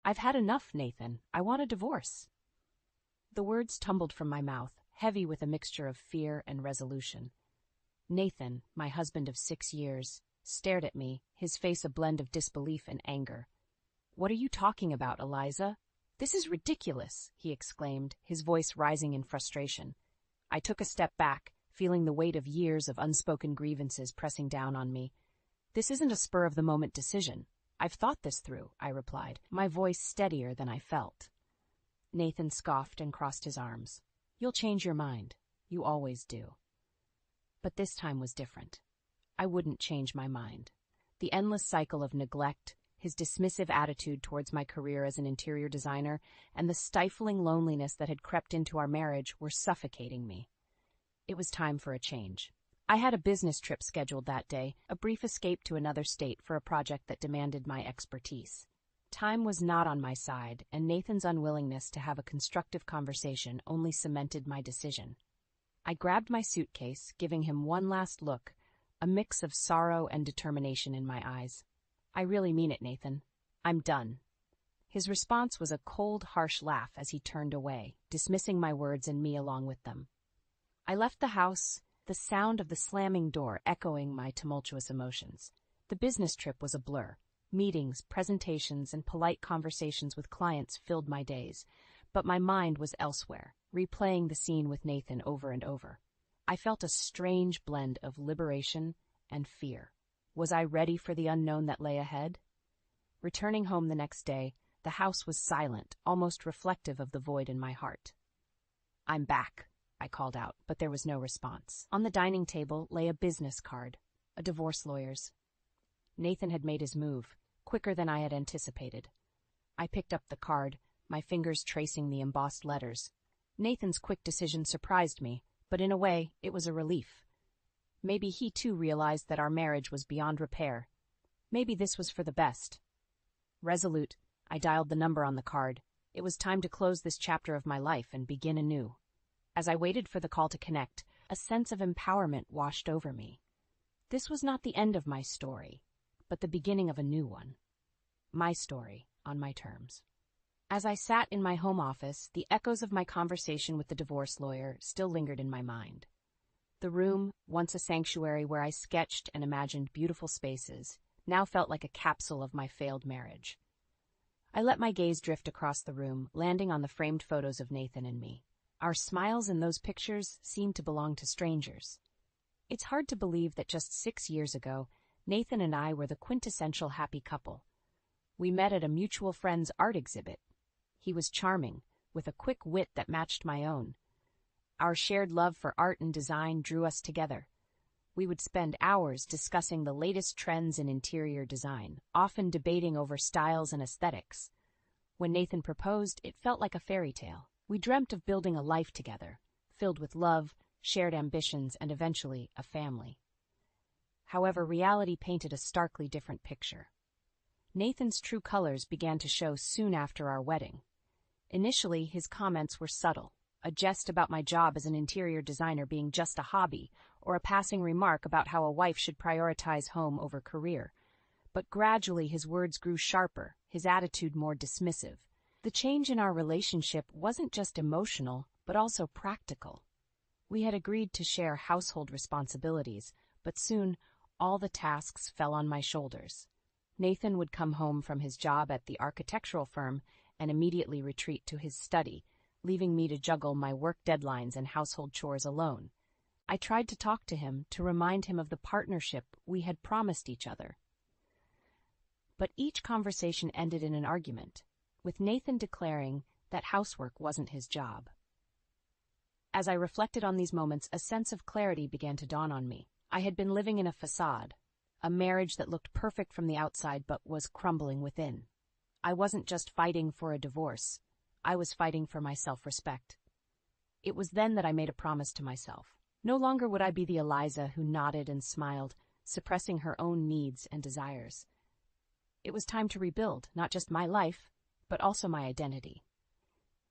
I've had enough, Nathan. I want a divorce. The words tumbled from my mouth, heavy with a mixture of fear and resolution. Nathan, my husband of 6 years, stared at me, his face a blend of disbelief and anger. "What are you talking about, Eliza? This is ridiculous," he exclaimed, his voice rising in frustration. I took a step back, feeling the weight of years of unspoken grievances pressing down on me. "This isn't a spur-of-the-moment decision. I've thought this through," I replied, my voice steadier than I felt. Nathan scoffed and crossed his arms. "You'll change your mind. You always do." But this time was different. I wouldn't change my mind. The endless cycle of neglect, his dismissive attitude towards my career as an interior designer, and the stifling loneliness that had crept into our marriage were suffocating me. It was time for a change. I had a business trip scheduled that day, a brief escape to another state for a project that demanded my expertise. Time was not on my side, and Nathan's unwillingness to have a constructive conversation only cemented my decision. I grabbed my suitcase, giving him one last look, a mix of sorrow and determination in my eyes. "I really mean it, Nathan. I'm done." His response was a cold, harsh laugh as he turned away, dismissing my words and me along with them. I left the house, the sound of the slamming door echoing my tumultuous emotions. The business trip was a blur. Meetings, presentations, and polite conversations with clients filled my days, but my mind was elsewhere, replaying the scene with Nathan over and over. I felt a strange blend of liberation and fear. Was I ready for the unknown that lay ahead? Returning home the next day, the house was silent, almost reflective of the void in my heart. "I'm back," I called out, but there was no response. On the dining table lay a business card, a divorce lawyer's. Nathan had made his move, quicker than I had anticipated. I picked up the card, my fingers tracing the embossed letters. Nathan's quick decision surprised me, but in a way, it was a relief. Maybe he too realized that our marriage was beyond repair. Maybe this was for the best. Resolute, I dialed the number on the card. It was time to close this chapter of my life and begin anew. As I waited for the call to connect, a sense of empowerment washed over me. This was not the end of my story, but the beginning of a new one. My story, on my terms. As I sat in my home office, the echoes of my conversation with the divorce lawyer still lingered in my mind. The room, once a sanctuary where I sketched and imagined beautiful spaces, now felt like a capsule of my failed marriage. I let my gaze drift across the room, landing on the framed photos of Nathan and me. Our smiles in those pictures seemed to belong to strangers. It's hard to believe that just 6 years ago, Nathan and I were the quintessential happy couple. We met at a mutual friend's art exhibit. He was charming, with a quick wit that matched my own. Our shared love for art and design drew us together. We would spend hours discussing the latest trends in interior design, often debating over styles and aesthetics. When Nathan proposed, it felt like a fairy tale. We dreamt of building a life together, filled with love, shared ambitions, and eventually a family. However, reality painted a starkly different picture. Nathan's true colors began to show soon after our wedding. Initially, his comments were subtle, a jest about my job as an interior designer being just a hobby, or a passing remark about how a wife should prioritize home over career. But gradually his words grew sharper, his attitude more dismissive. The change in our relationship wasn't just emotional, but also practical. We had agreed to share household responsibilities, but soon all the tasks fell on my shoulders. Nathan would come home from his job at the architectural firm and immediately retreat to his study, leaving me to juggle my work deadlines and household chores alone. I tried to talk to him, to remind him of the partnership we had promised each other. But each conversation ended in an argument, with Nathan declaring that housework wasn't his job. As I reflected on these moments, a sense of clarity began to dawn on me. I had been living in a facade, a marriage that looked perfect from the outside but was crumbling within. I wasn't just fighting for a divorce. I was fighting for my self-respect. It was then that I made a promise to myself. No longer would I be the Eliza who nodded and smiled, suppressing her own needs and desires. It was time to rebuild not just my life, but also my identity.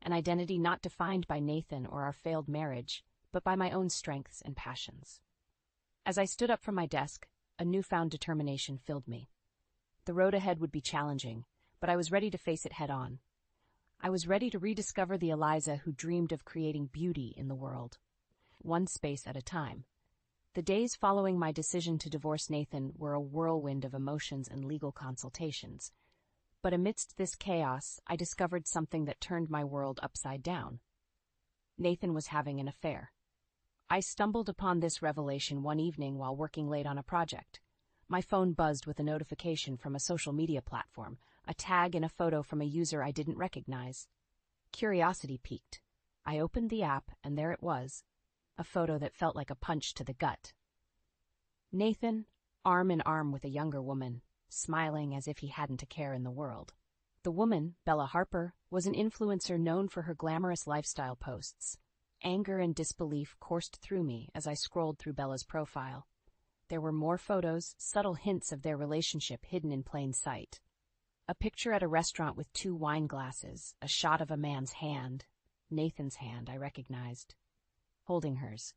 An identity not defined by Nathan or our failed marriage, but by my own strengths and passions. As I stood up from my desk, a newfound determination filled me. The road ahead would be challenging, but but I was ready to face it head on. I was ready to rediscover the Eliza who dreamed of creating beauty in the world, one space at a time. The days following my decision to divorce Nathan were a whirlwind of emotions and legal consultations. But amidst this chaos, I discovered something that turned my world upside down. Nathan was having an affair. I stumbled upon this revelation one evening while working late on a project. My phone buzzed with a notification from a social media platform, a tag and a photo from a user I didn't recognize. Curiosity piqued. I opened the app, and there it was, a photo that felt like a punch to the gut. Nathan, arm in arm with a younger woman, smiling as if he hadn't a care in the world. The woman, Bella Harper, was an influencer known for her glamorous lifestyle posts. Anger and disbelief coursed through me as I scrolled through Bella's profile. There were more photos, subtle hints of their relationship hidden in plain sight. A picture at a restaurant with 2 wine glasses, a shot of a man's hand, Nathan's hand, I recognized, holding hers.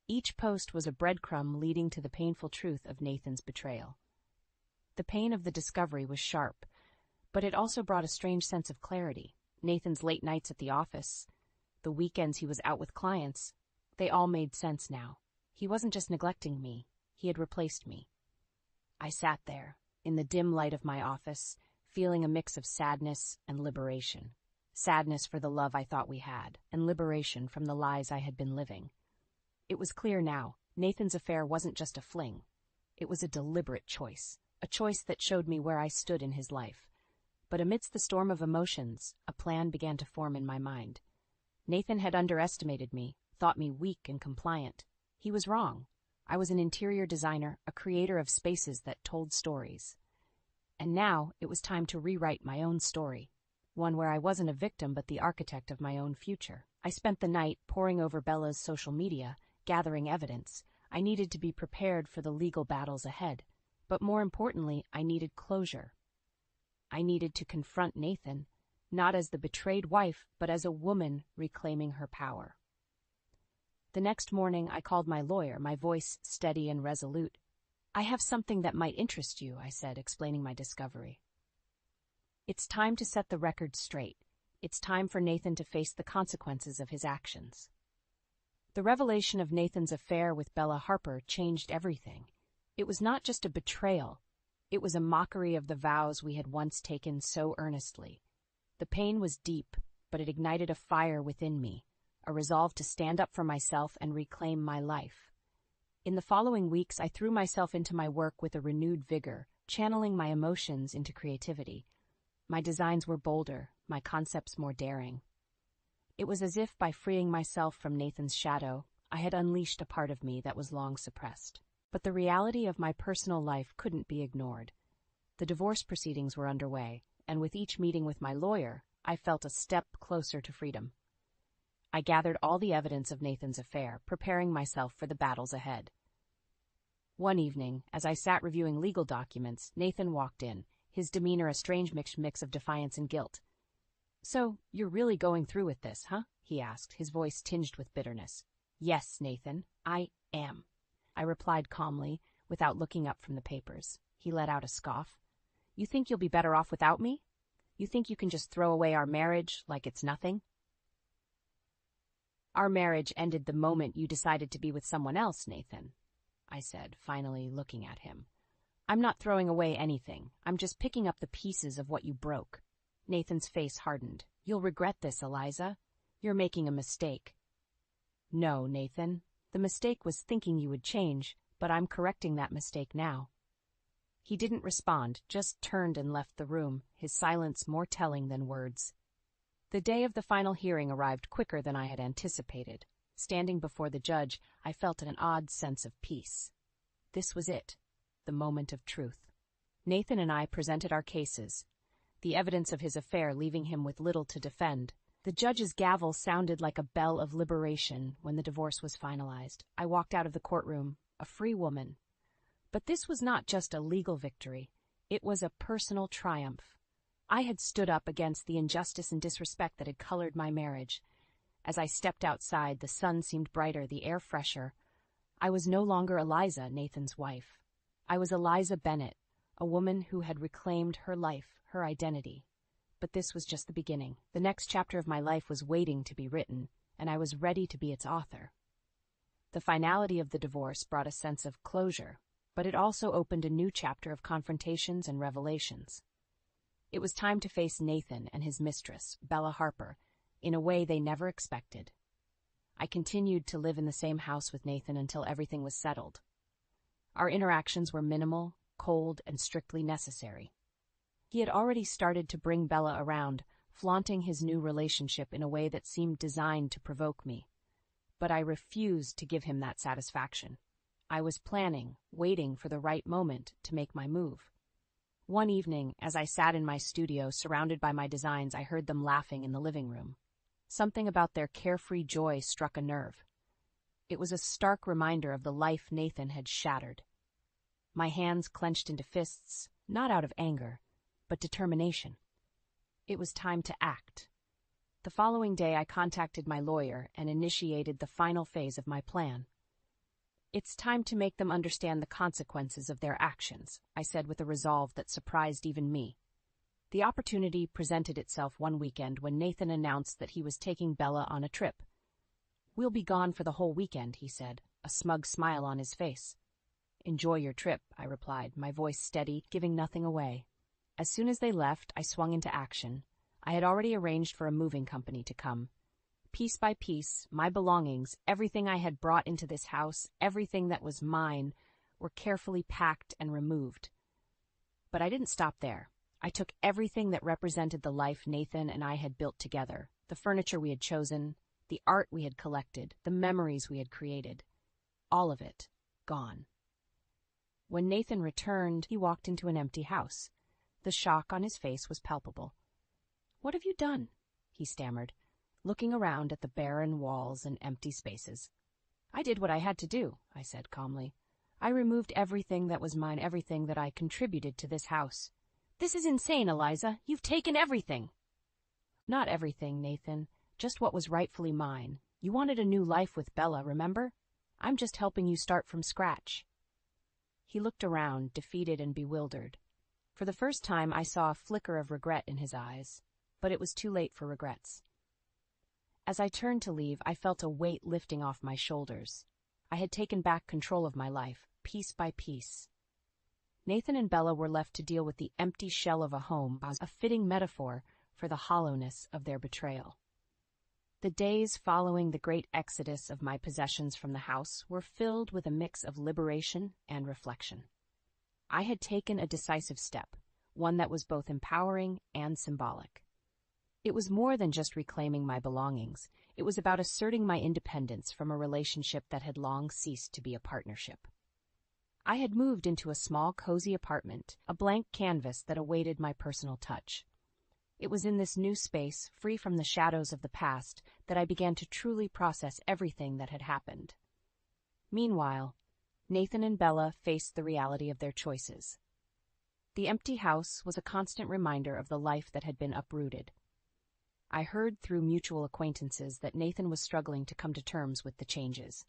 Each post was a breadcrumb leading to the painful truth of Nathan's betrayal. The pain of the discovery was sharp, but it also brought a strange sense of clarity. Nathan's late nights at the office, the weekends he was out with clients, they all made sense now. He wasn't just neglecting me, he had replaced me. I sat there, in the dim light of my office, feeling a mix of sadness and liberation. Sadness for the love I thought we had, and liberation from the lies I had been living. It was clear now, Nathan's affair wasn't just a fling. It was a deliberate choice, a choice that showed me where I stood in his life. But amidst the storm of emotions, a plan began to form in my mind. Nathan had underestimated me, thought me weak and compliant. He was wrong. I was an interior designer, a creator of spaces that told stories. And now it was time to rewrite my own story, one where I wasn't a victim but the architect of my own future. I spent the night poring over Bella's social media, gathering evidence. I needed to be prepared for the legal battles ahead. But more importantly, I needed closure. I needed to confront Nathan, not as the betrayed wife, but as a woman reclaiming her power. The next morning, I called my lawyer, my voice steady and resolute. "I have something that might interest you," I said, explaining my discovery. "It's time to set the record straight. It's time for Nathan to face the consequences of his actions." The revelation of Nathan's affair with Bella Harper changed everything. It was not just a betrayal. It was a mockery of the vows we had once taken so earnestly. The pain was deep, but it ignited a fire within me, a resolve to stand up for myself and reclaim my life. In the following weeks, I threw myself into my work with a renewed vigor, channeling my emotions into creativity. My designs were bolder, my concepts more daring. It was as if by freeing myself from Nathan's shadow, I had unleashed a part of me that was long suppressed. But the reality of my personal life couldn't be ignored. The divorce proceedings were underway, and with each meeting with my lawyer, I felt a step closer to freedom. I gathered all the evidence of Nathan's affair, preparing myself for the battles ahead. One evening, as I sat reviewing legal documents, Nathan walked in, his demeanor a strange mix of defiance and guilt. "So, you're really going through with this, huh?" he asked, his voice tinged with bitterness. "Yes, Nathan, I am," I replied calmly, without looking up from the papers. He let out a scoff. "You think you'll be better off without me? You think you can just throw away our marriage like it's nothing?" "Our marriage ended the moment you decided to be with someone else, Nathan," I said, finally looking at him. "I'm not throwing away anything. I'm just picking up the pieces of what you broke." Nathan's face hardened. "You'll regret this, Eliza. You're making a mistake." "No, Nathan. The mistake was thinking you would change, but I'm correcting that mistake now." He didn't respond, just turned and left the room, his silence more telling than words. The day of the final hearing arrived quicker than I had anticipated. Standing before the judge, I felt an odd sense of peace. This was it, the moment of truth. Nathan and I presented our cases, the evidence of his affair leaving him with little to defend. The judge's gavel sounded like a bell of liberation when the divorce was finalized. I walked out of the courtroom, a free woman. But this was not just a legal victory. It was a personal triumph. I had stood up against the injustice and disrespect that had colored my marriage. As I stepped outside, the sun seemed brighter, the air fresher. I was no longer Eliza, Nathan's wife. I was Eliza Bennett, a woman who had reclaimed her life, her identity. But this was just the beginning. The next chapter of my life was waiting to be written, and I was ready to be its author. The finality of the divorce brought a sense of closure, but it also opened a new chapter of confrontations and revelations. It was time to face Nathan and his mistress, Bella Harper, in a way they never expected. I continued to live in the same house with Nathan until everything was settled. Our interactions were minimal, cold, and strictly necessary. He had already started to bring Bella around, flaunting his new relationship in a way that seemed designed to provoke me. But I refused to give him that satisfaction. I was planning, waiting for the right moment to make my move. One evening, as I sat in my studio surrounded by my designs, I heard them laughing in the living room. Something about their carefree joy struck a nerve. It was a stark reminder of the life Nathan had shattered. My hands clenched into fists, not out of anger, but determination. It was time to act. The following day, I contacted my lawyer and initiated the final phase of my plan. "It's time to make them understand the consequences of their actions," I said with a resolve that surprised even me. The opportunity presented itself one weekend when Nathan announced that he was taking Bella on a trip. "We'll be gone for the whole weekend," he said, a smug smile on his face. "Enjoy your trip," I replied, my voice steady, giving nothing away. As soon as they left, I swung into action. I had already arranged for a moving company to come. Piece by piece, my belongings, everything I had brought into this house, everything that was mine, were carefully packed and removed. But I didn't stop there. I took everything that represented the life Nathan and I had built together, the furniture we had chosen, the art we had collected, the memories we had created. All of it, gone. When Nathan returned, he walked into an empty house. The shock on his face was palpable. "What have you done?" he stammered, looking around at the barren walls and empty spaces. "I did what I had to do," I said calmly. "I removed everything that was mine, everything that I contributed to this house." "This is insane, Eliza. You've taken everything." "Not everything, Nathan. Just what was rightfully mine. You wanted a new life with Bella, remember? I'm just helping you start from scratch." He looked around, defeated and bewildered. For the first time, I saw a flicker of regret in his eyes, but it was too late for regrets. As I turned to leave, I felt a weight lifting off my shoulders. I had taken back control of my life, piece by piece. Nathan and Bella were left to deal with the empty shell of a home, a fitting metaphor for the hollowness of their betrayal. The days following the great exodus of my possessions from the house were filled with a mix of liberation and reflection. I had taken a decisive step, one that was both empowering and symbolic. It was more than just reclaiming my belongings. It was about asserting my independence from a relationship that had long ceased to be a partnership. I had moved into a small, cozy apartment, a blank canvas that awaited my personal touch. It was in this new space, free from the shadows of the past, that I began to truly process everything that had happened. Meanwhile, Nathan and Bella faced the reality of their choices. The empty house was a constant reminder of the life that had been uprooted. I heard through mutual acquaintances that Nathan was struggling to come to terms with the changes.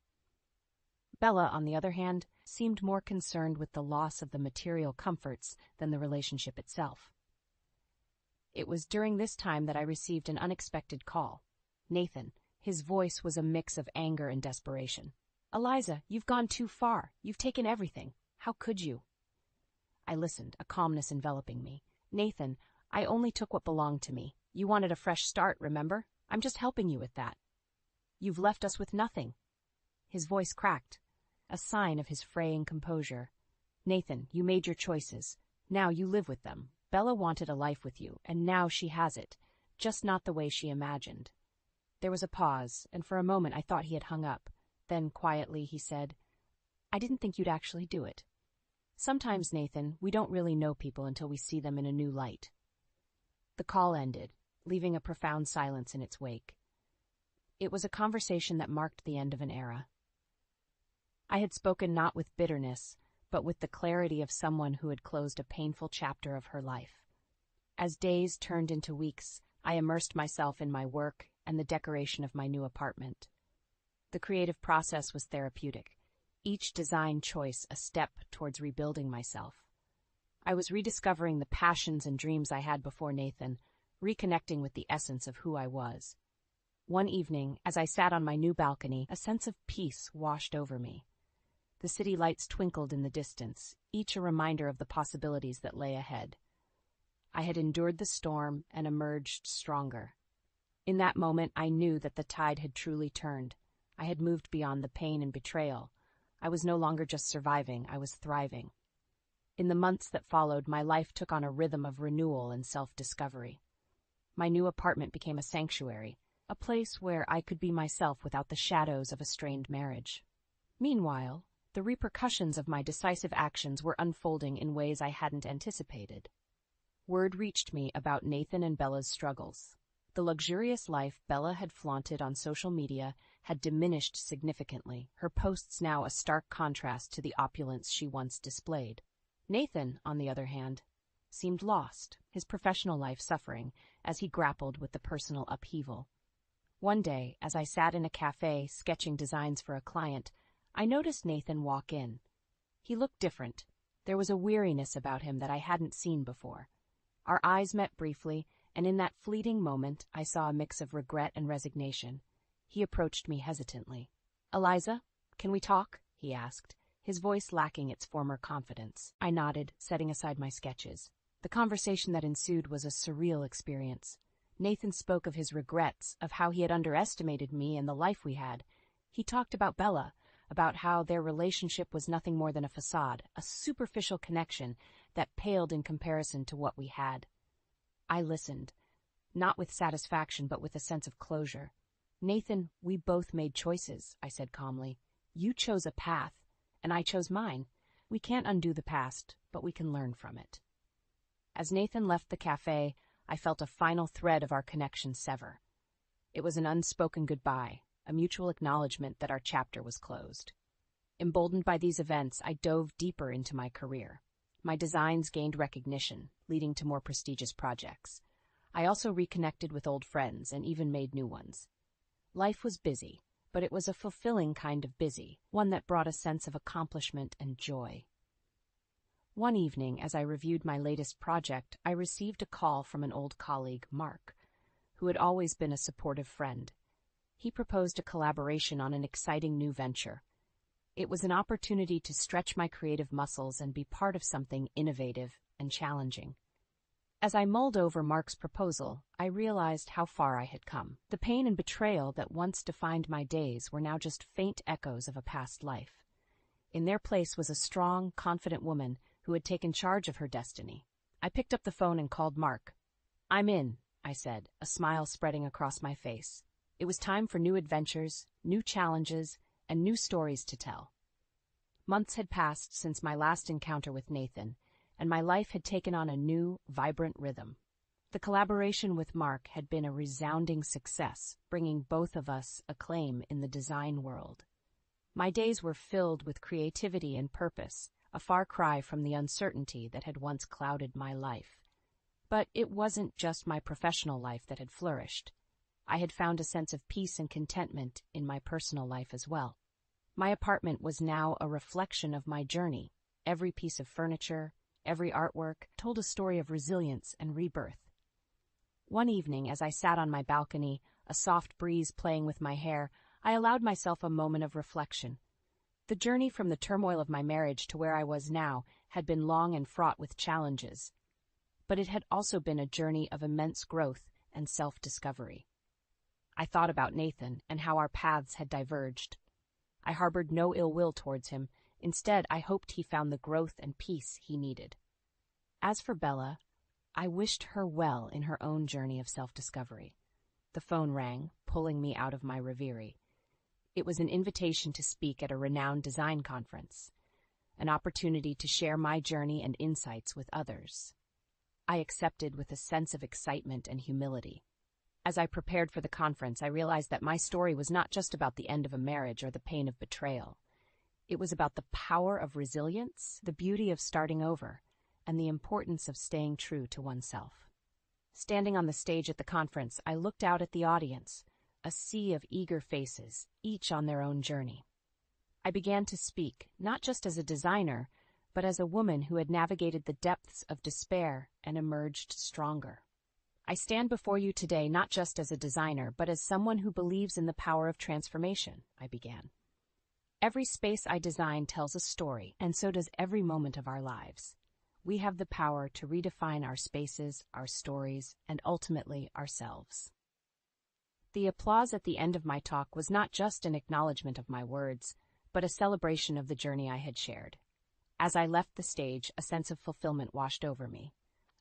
Bella, on the other hand, seemed more concerned with the loss of the material comforts than the relationship itself. It was during this time that I received an unexpected call. Nathan, his voice was a mix of anger and desperation. "Eliza, you've gone too far. You've taken everything. How could you?" I listened, a calmness enveloping me. "Nathan, I only took what belonged to me. You wanted a fresh start, remember? I'm just helping you with that. You've left us with nothing." His voice cracked, a sign of his fraying composure. "Nathan, you made your choices. Now you live with them. Bella wanted a life with you, and now she has it, just not the way she imagined." There was a pause, and for a moment I thought he had hung up. Then, quietly, he said, "I didn't think you'd actually do it. Sometimes, Nathan, we don't really know people until we see them in a new light." The call ended, leaving a profound silence in its wake. It was a conversation that marked the end of an era. I had spoken not with bitterness, but with the clarity of someone who had closed a painful chapter of her life. As days turned into weeks, I immersed myself in my work and the decoration of my new apartment. The creative process was therapeutic, each design choice a step towards rebuilding myself. I was rediscovering the passions and dreams I had before Nathan, reconnecting with the essence of who I was. One evening, as I sat on my new balcony, a sense of peace washed over me. The city lights twinkled in the distance, each a reminder of the possibilities that lay ahead. I had endured the storm and emerged stronger. In that moment, I knew that the tide had truly turned. I had moved beyond the pain and betrayal. I was no longer just surviving, I was thriving. In the months that followed, my life took on a rhythm of renewal and self-discovery. My new apartment became a sanctuary, a place where I could be myself without the shadows of a strained marriage. Meanwhile, the repercussions of my decisive actions were unfolding in ways I hadn't anticipated. Word reached me about Nathan and Bella's struggles. The luxurious life Bella had flaunted on social media had diminished significantly, her posts now a stark contrast to the opulence she once displayed. Nathan, on the other hand, seemed lost, his professional life suffering as he grappled with the personal upheaval. One day, as I sat in a cafe sketching designs for a client, I noticed Nathan walk in. He looked different. There was a weariness about him that I hadn't seen before. Our eyes met briefly, and in that fleeting moment, I saw a mix of regret and resignation. He approached me hesitantly. "Eliza, can we talk?" he asked, his voice lacking its former confidence. I nodded, setting aside my sketches. The conversation that ensued was a surreal experience. Nathan spoke of his regrets, of how he had underestimated me and the life we had. He talked about Bella, about how their relationship was nothing more than a facade, a superficial connection that paled in comparison to what we had. I listened, not with satisfaction but with a sense of closure. "Nathan, we both made choices," I said calmly. "You chose a path, and I chose mine. We can't undo the past, but we can learn from it." As Nathan left the cafe, I felt a final thread of our connection sever. It was an unspoken goodbye, a mutual acknowledgement that our chapter was closed. Emboldened by these events, I dove deeper into my career. My designs gained recognition, leading to more prestigious projects. I also reconnected with old friends and even made new ones. Life was busy, but it was a fulfilling kind of busy, one that brought a sense of accomplishment and joy. One evening, as I reviewed my latest project, I received a call from an old colleague, Mark, who had always been a supportive friend. He proposed a collaboration on an exciting new venture. It was an opportunity to stretch my creative muscles and be part of something innovative and challenging. As I mulled over Mark's proposal, I realized how far I had come. The pain and betrayal that once defined my days were now just faint echoes of a past life. In their place was a strong, confident woman who had taken charge of her destiny. I picked up the phone and called Mark. "I'm in," I said, a smile spreading across my face. It was time for new adventures, new challenges, and new stories to tell. Months had passed since my last encounter with Nathan, and my life had taken on a new, vibrant rhythm. The collaboration with Mark had been a resounding success, bringing both of us acclaim in the design world. My days were filled with creativity and purpose, a far cry from the uncertainty that had once clouded my life. But it wasn't just my professional life that had flourished. I had found a sense of peace and contentment in my personal life as well. My apartment was now a reflection of my journey. Every piece of furniture, every artwork told a story of resilience and rebirth. One evening, as I sat on my balcony, a soft breeze playing with my hair, I allowed myself a moment of reflection. The journey from the turmoil of my marriage to where I was now had been long and fraught with challenges, but it had also been a journey of immense growth and self-discovery. I thought about Nathan and how our paths had diverged. I harbored no ill will towards him. Instead, I hoped he found the growth and peace he needed. As for Bella, I wished her well in her own journey of self-discovery. The phone rang, pulling me out of my reverie. It was an invitation to speak at a renowned design conference, an opportunity to share my journey and insights with others. I accepted with a sense of excitement and humility. As I prepared for the conference, I realized that my story was not just about the end of a marriage or the pain of betrayal. It was about the power of resilience, the beauty of starting over, and the importance of staying true to oneself. Standing on the stage at the conference, I looked out at the audience, a sea of eager faces, each on their own journey. I began to speak, not just as a designer, but as a woman who had navigated the depths of despair and emerged stronger. I stand before you today not just as a designer, but as someone who believes in the power of transformation, I began. Every space I design tells a story, and so does every moment of our lives. We have the power to redefine our spaces, our stories, and ultimately ourselves. The applause at the end of my talk was not just an acknowledgement of my words, but a celebration of the journey I had shared. As I left the stage, a sense of fulfillment washed over me.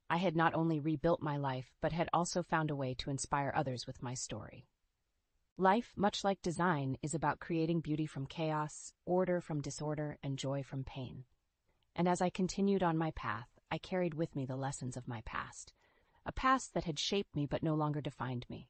I had not only rebuilt my life, but had also found a way to inspire others with my story. Life, much like design, is about creating beauty from chaos, order from disorder, and joy from pain. And as I continued on my path, I carried with me the lessons of my past, a past that had shaped me but no longer defined me.